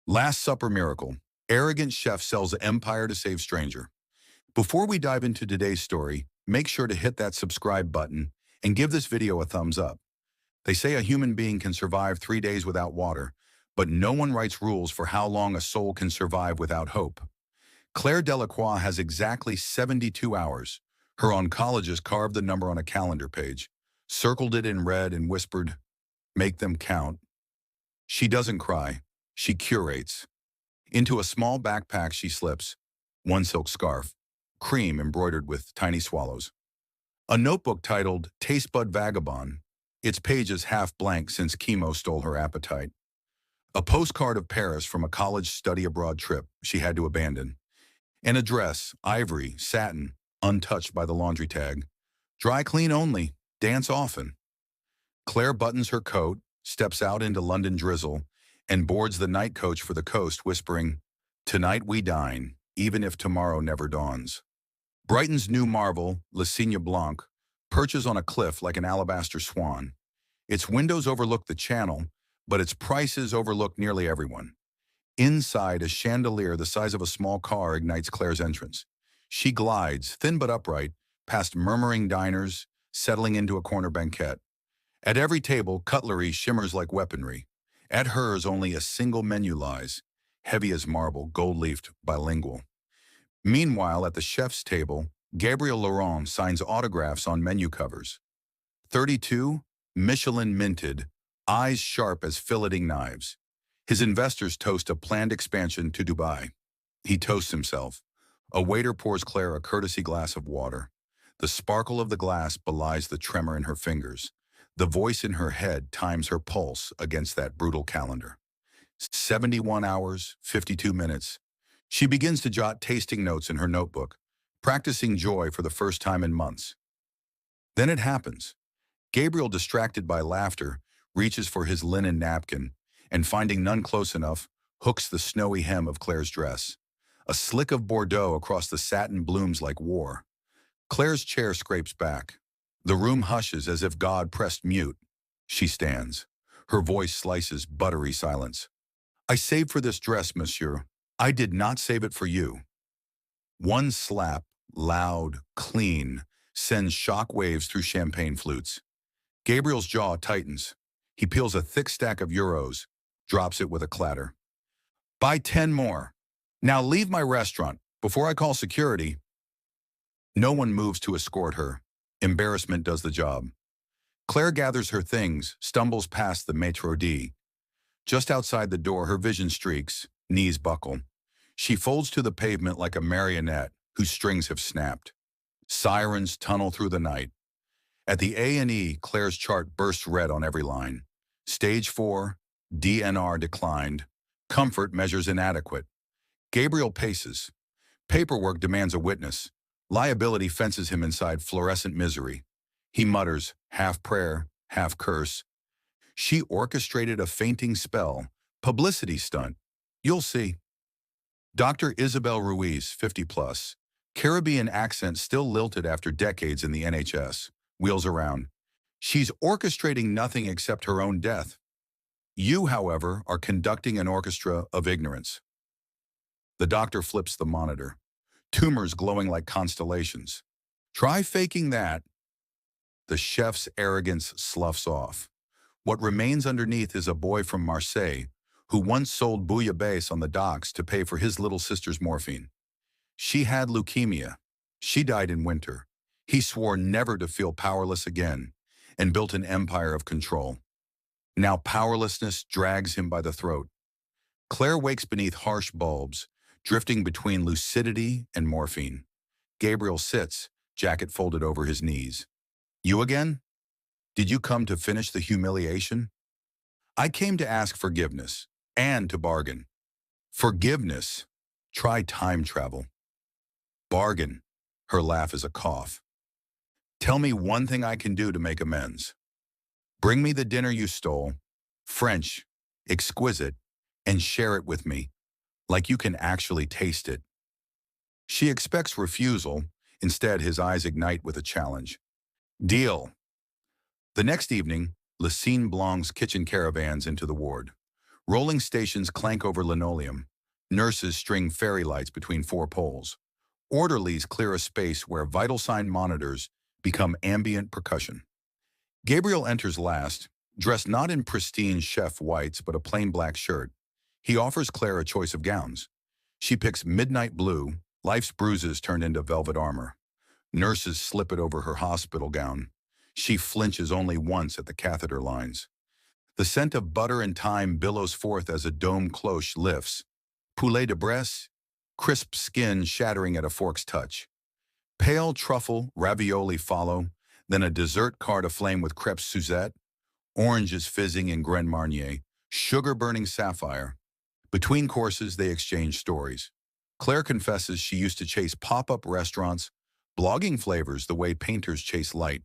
Last Supper Miracle. Arrogant chef sells empire to save stranger. Before we dive into today's story, make sure to hit that subscribe button and give this video a thumbs up. They say a human being can survive 3 days without water, but no one writes rules for how long a soul can survive without hope. Claire Delacroix has exactly 72 hours. Her oncologist carved the number on a calendar page, circled it in red and whispered, "Make them count." She doesn't cry. She curates. Into a small backpack she slips one silk scarf, cream embroidered with tiny swallows. A notebook titled Taste Bud Vagabond, its pages half blank since chemo stole her appetite. A postcard of Paris from a college study abroad trip she had to abandon. An address, ivory, satin, untouched by the laundry tag. Dry clean only, dance often. Claire buttons her coat, steps out into London drizzle, and boards the night coach for the coast, whispering, "Tonight we dine, even if tomorrow never dawns." Brighton's new marvel, Le Cygne Blanc, perches on a cliff like an alabaster swan. Its windows overlook the channel, but its prices overlook nearly everyone. Inside, a chandelier the size of a small car ignites Claire's entrance. She glides, thin but upright, past murmuring diners, settling into a corner banquette. At every table, cutlery shimmers like weaponry. At hers, only a single menu lies, heavy as marble, gold-leafed, bilingual. Meanwhile, at the chef's table, Gabriel Laurent signs autographs on menu covers. 32, Michelin minted, eyes sharp as filleting knives. His investors toast a planned expansion to Dubai. He toasts himself. A waiter pours Claire a courtesy glass of water. The sparkle of the glass belies the tremor in her fingers. The voice in her head times her pulse against that brutal calendar. 71 hours, 52 minutes. She begins to jot tasting notes in her notebook, practicing joy for the first time in months. Then it happens. Gabriel, distracted by laughter, reaches for his linen napkin, and finding none close enough, hooks the snowy hem of Claire's dress. A slick of Bordeaux across the satin blooms like war. Claire's chair scrapes back. The room hushes as if God pressed mute. She stands. Her voice slices buttery silence. "I saved for this dress, monsieur. I did not save it for you." One slap, loud, clean, sends shock waves through champagne flutes. Gabriel's jaw tightens. He peels a thick stack of euros, drops it with a clatter. "Buy 10 more. Now leave my restaurant before I call security." No one moves to escort her. Embarrassment does the job. Claire gathers her things, stumbles past the maitre d'. Just outside the door, her vision streaks, knees buckle. She folds to the pavement like a marionette whose strings have snapped. Sirens tunnel through the night. At the A&E, Claire's chart bursts red on every line. Stage 4, DNR declined. Comfort measures inadequate. Gabriel paces. Paperwork demands a witness. Liability fences him inside fluorescent misery. He mutters, half prayer, half curse. She orchestrated a fainting spell, publicity stunt. You'll see. Dr. Isabel Ruiz, 50 plus, Caribbean accent still lilted after decades in the NHS, wheels around. She's orchestrating nothing except her own death. You, however, are conducting an orchestra of ignorance. The doctor flips the monitor. Tumors glowing like constellations. Try faking that. The chef's arrogance sloughs off. What remains underneath is a boy from Marseille who once sold bouillabaisse on the docks to pay for his little sister's morphine. She had leukemia. She died in winter. He swore never to feel powerless again and built an empire of control. Now powerlessness drags him by the throat. Claire wakes beneath harsh bulbs, drifting between lucidity and morphine. Gabriel sits, jacket folded over his knees. "You again? Did you come to finish the humiliation?" "I came to ask forgiveness, and to bargain." "Forgiveness? Try time travel." "Bargain." Her laugh is a cough. "Tell me one thing I can do to make amends." "Bring me the dinner you stole, French, exquisite, and share it with me, like you can actually taste it." She expects refusal. Instead, his eyes ignite with a challenge. "Deal." The next evening, Le Cygne Blanc's kitchen caravans into the ward. Rolling stations clank over linoleum. Nurses string fairy lights between four poles. Orderlies clear a space where vital sign monitors become ambient percussion. Gabriel enters last, dressed not in pristine chef whites but a plain black shirt. He offers Claire a choice of gowns. She picks midnight blue, life's bruises turned into velvet armor. Nurses slip it over her hospital gown. She flinches only once at the catheter lines. The scent of butter and thyme billows forth as a dome cloche lifts. Poulet de Bresse, crisp skin shattering at a fork's touch. Pale truffle ravioli follow, then a dessert cart aflame with crêpes Suzette, oranges fizzing in Grand Marnier, sugar-burning sapphire. Between courses, they exchange stories. Claire confesses she used to chase pop-up restaurants, blogging flavors the way painters chase light.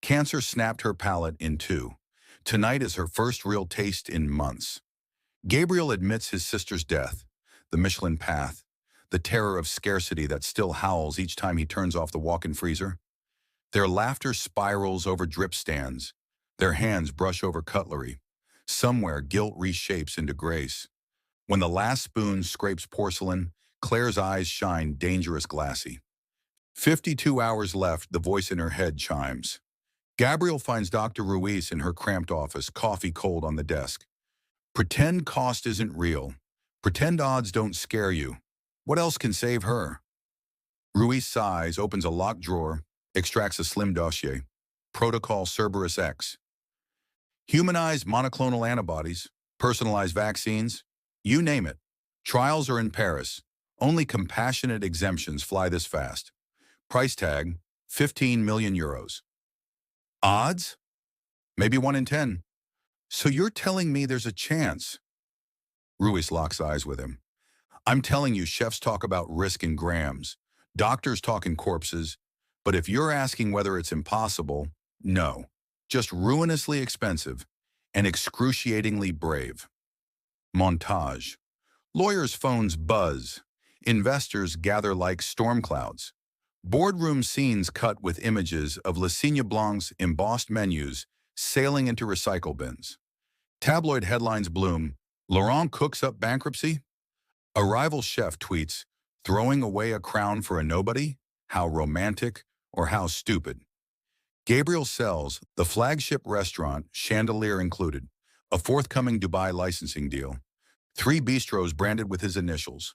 Cancer snapped her palate in two. Tonight is her first real taste in months. Gabriel admits his sister's death, the Michelin path, the terror of scarcity that still howls each time he turns off the walk-in freezer. Their laughter spirals over drip stands. Their hands brush over cutlery. Somewhere, guilt reshapes into grace. When the last spoon scrapes porcelain, Claire's eyes shine dangerous glassy. 52 hours left, the voice in her head chimes. Gabriel finds Dr. Ruiz in her cramped office, coffee cold on the desk. Pretend cost isn't real. Pretend odds don't scare you. What else can save her? Ruiz sighs, opens a locked drawer, extracts a slim dossier. Protocol Cerberus X. Humanized monoclonal antibodies, personalized vaccines, you name it. Trials are in Paris. Only compassionate exemptions fly this fast. Price tag, 15 million euros. Odds? Maybe 1 in 10. So you're telling me there's a chance? Ruiz locks eyes with him. I'm telling you, chefs talk about risk in grams. Doctors talk in corpses. But if you're asking whether it's impossible, no. Just ruinously expensive and excruciatingly brave. Montage. Lawyers' phones buzz. Investors gather like storm clouds. Boardroom scenes cut with images of Le Signe Blanc's embossed menus sailing into recycle bins. Tabloid headlines bloom. Laurent cooks up bankruptcy? A rival chef tweets, throwing away a crown for a nobody? How romantic or how stupid. Gabriel sells the flagship restaurant, chandelier included, a forthcoming Dubai licensing deal, 3 bistros branded with his initials,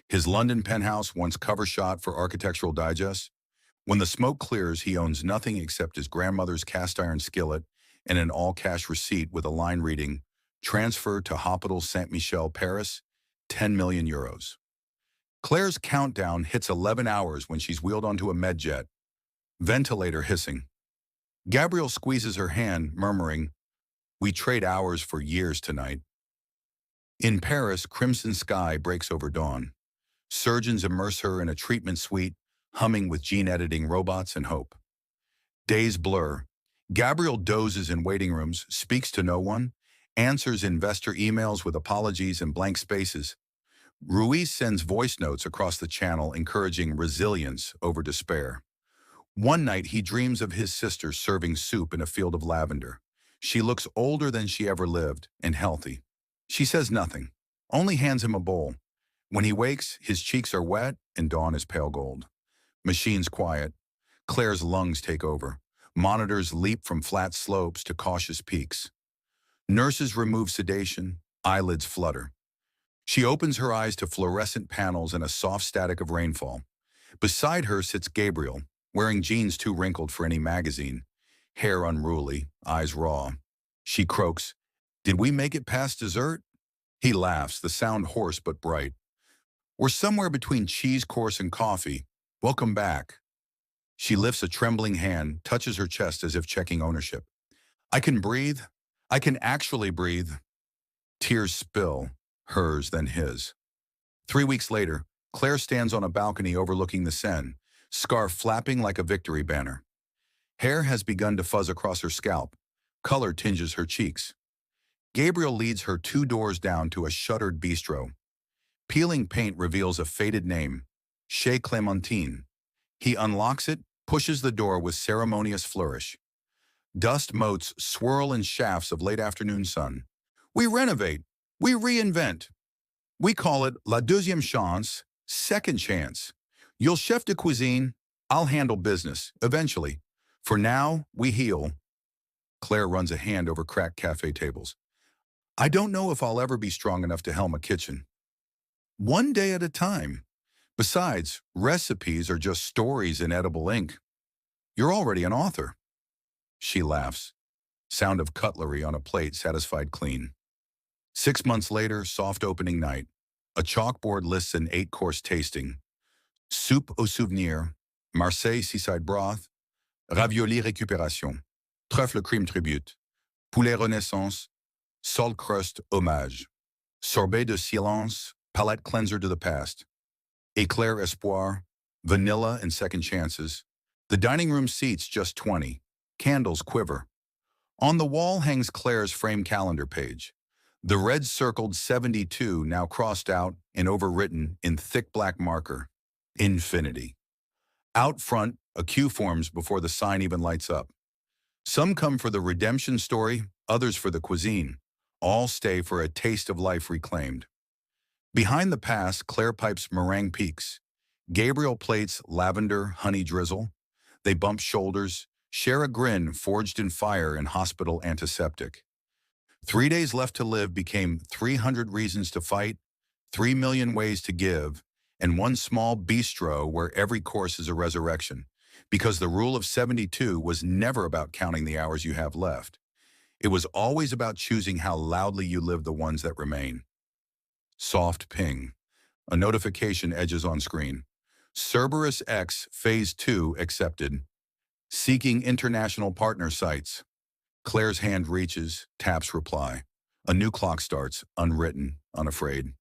his London penthouse once cover shot for Architectural Digest. When the smoke clears, he owns nothing except his grandmother's cast iron skillet and an all-cash receipt with a line reading, transfer to Hôpital Saint-Michel, Paris, 10 million euros. Claire's countdown hits 11 hours when she's wheeled onto a medjet, ventilator hissing. Gabriel squeezes her hand, murmuring, "We trade hours for years tonight." In Paris, crimson sky breaks over dawn. Surgeons immerse her in a treatment suite, humming with gene-editing robots and hope. Days blur. Gabriel dozes in waiting rooms, speaks to no one, answers investor emails with apologies and blank spaces. Ruiz sends voice notes across the channel encouraging resilience over despair. One night, he dreams of his sister serving soup in a field of lavender. She looks older than she ever lived and healthy. She says nothing, only hands him a bowl. When he wakes, his cheeks are wet and dawn is pale gold. Machines quiet. Claire's lungs take over. Monitors leap from flat slopes to cautious peaks. Nurses remove sedation. Eyelids flutter. She opens her eyes to fluorescent panels and a soft static of rainfall. Beside her sits Gabriel, wearing jeans too wrinkled for any magazine, hair unruly, eyes raw. She croaks, "Did we make it past dessert?" He laughs, the sound hoarse but bright. "We're somewhere between cheese course and coffee. Welcome back." She lifts a trembling hand, touches her chest as if checking ownership. "I can breathe. I can actually breathe." Tears spill, hers then his. 3 weeks later, Claire stands on a balcony overlooking the Seine, scarf flapping like a victory banner. Hair has begun to fuzz across her scalp. Color tinges her cheeks. Gabriel leads her 2 doors down to a shuttered bistro. Peeling paint reveals a faded name, Chez Clémentine. He unlocks it, pushes the door with ceremonious flourish. Dust motes swirl in shafts of late afternoon sun. "We renovate. We reinvent. We call it la deuxième chance, second chance. You'll chef de cuisine, I'll handle business, eventually. For now, we heal. Claire runs a hand over cracked cafe tables. I don't know if I'll ever be strong enough to helm a kitchen. One day at a time. Besides, recipes are just stories in edible ink. You're already an author. She laughs. Sound of cutlery on a plate satisfied clean. 6 months later, soft opening night. A chalkboard lists an 8-course tasting. Soupe au souvenir, Marseille seaside broth, ravioli récupération, truffle crème tribute, poulet renaissance, salt crust hommage, sorbet de silence, palate cleanser to the past, éclair espoir, vanilla and second chances. The dining room seats just 20. Candles quiver. On the wall hangs Claire's frame calendar page. The red circled 72 now crossed out and overwritten in thick black marker. Infinity. Out front, a queue forms before the sign even lights up. Some come for the redemption story, others for the cuisine. All stay for a taste of life reclaimed. Behind the pass, Claire pipes meringue peaks. Gabriel plates lavender honey drizzle. They bump shoulders, share a grin forged in fire and hospital antiseptic. 3 days left to live became 300 reasons to fight, 3 million ways to give, and one small bistro where every course is a resurrection. Because the rule of 72 was never about counting the hours you have left. It was always about choosing how loudly you live the ones that remain. Soft ping. A notification edges on screen. Cerberus X Phase 2 accepted. Seeking international partner sites. Claire's hand reaches, taps reply. A new clock starts, unwritten, unafraid.